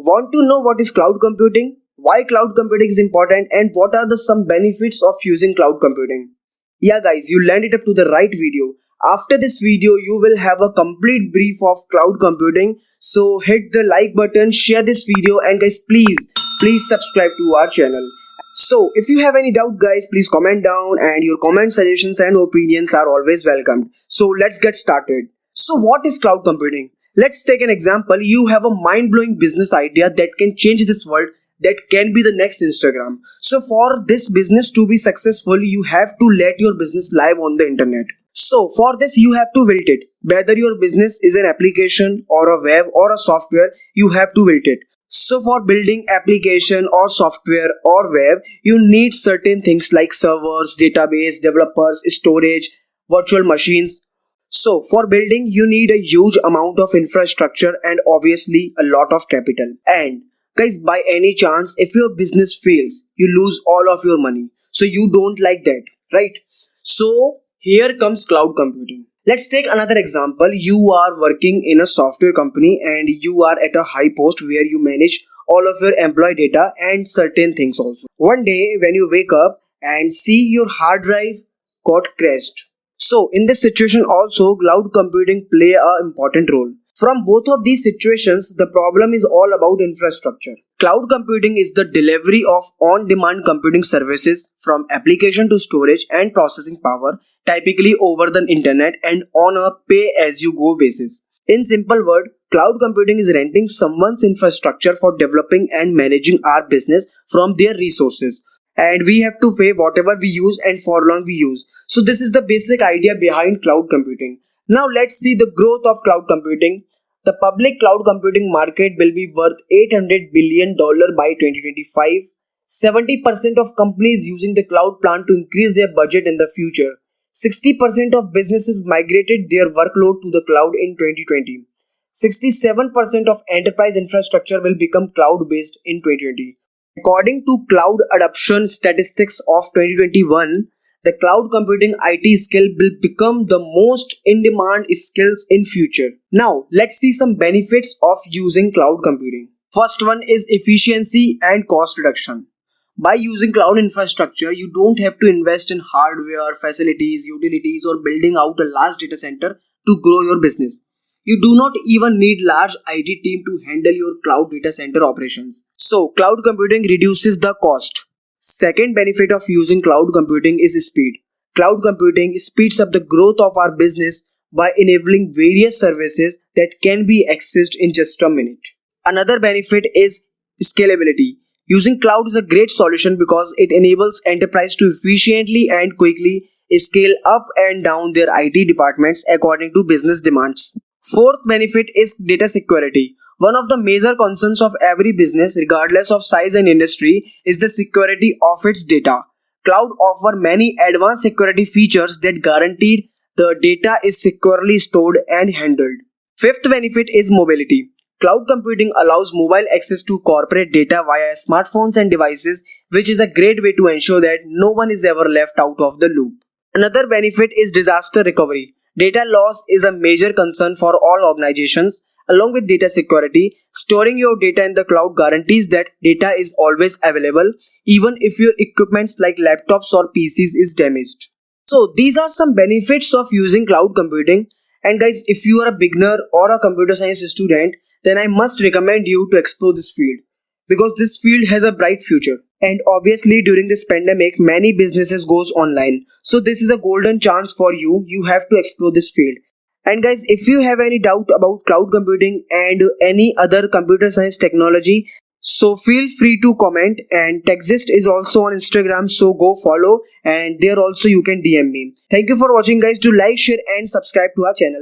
Want to know what is cloud computing? Why cloud computing is important and what are the some benefits of using cloud computing? Yeah guys, you landed up to the right video. After this video, you will have a complete brief of cloud computing. So hit the like button, share this video and guys please subscribe to our channel. So if you have any doubt guys, please comment down and your comment suggestions and opinions are always welcomed. So let's get started. So what is cloud computing? Let's take an example. You have a mind-blowing business idea that can change this world, that can be the next Instagram. So for this business to be successful, you have to let your business live on the internet. So for this you have to build it. Whether your business is an application or a web or a software, you have to build it. So for building application or software or web, you need certain things like servers, database, developers, storage, virtual machines. So for building, you need a huge amount of infrastructure and obviously a lot of capital. And guys, by any chance, if your business fails, you lose all of your money. So you don't like that, right? So here comes cloud computing. Let's take another example. You are working in a software company and you are at a high post where you manage all of your employee data and certain things also. One day when you wake up and see your hard drive got crashed. So in this situation also cloud computing play an important role. From both of these situations, the problem is all about infrastructure. Cloud computing is the delivery of on-demand computing services from application to storage and processing power, typically over the internet and on a pay-as-you-go basis. In simple word, cloud computing is renting someone's infrastructure for developing and managing our business from their resources. And we have to pay whatever we use and for long we use. So this is the basic idea behind cloud computing. Now let's see the growth of cloud computing. The public cloud computing market will be worth $800 billion by 2025. 70% of companies using the cloud plan to increase their budget in the future. 60% of businesses migrated their workload to the cloud in 2020. 67% of enterprise infrastructure will become cloud-based in 2020. According to Cloud Adoption Statistics of 2021, the cloud computing IT skill will become the most in-demand skills in future. Now, let's see some benefits of using cloud computing. First one is efficiency and cost reduction. By using cloud infrastructure, you don't have to invest in hardware, facilities, utilities, or building out a large data center to grow your business. You do not even need large IT team to handle your cloud data center operations. So, cloud computing reduces the cost. Second benefit of using cloud computing is speed. Cloud computing speeds up the growth of our business by enabling various services that can be accessed in just a minute. Another benefit is scalability. Using cloud is a great solution because it enables enterprise to efficiently and quickly scale up and down their IT departments according to business demands. Fourth benefit is data security. One of the major concerns of every business, regardless of size and industry, is the security of its data. Cloud offers many advanced security features that guarantee the data is securely stored and handled. Fifth benefit is mobility. Cloud computing allows mobile access to corporate data via smartphones and devices, which is a great way to ensure that no one is ever left out of the loop. Another benefit is disaster recovery. Data loss is a major concern for all organizations. Along with data security, storing your data in the cloud guarantees that data is always available, even if your equipment like laptops or PCs is damaged. So these are some benefits of using cloud computing. And guys, if you are a beginner or a computer science student, then I must recommend you to explore this field because this field has a bright future. And obviously during this pandemic, many businesses goes online. So this is a golden chance for you. You have to explore this field. And guys, if you have any doubt about cloud computing and any other computer science technology, so feel free to comment. And Techgist is also on Instagram, so go follow and there also you can DM me. Thank you for watching guys. Do like, share and subscribe to our channel.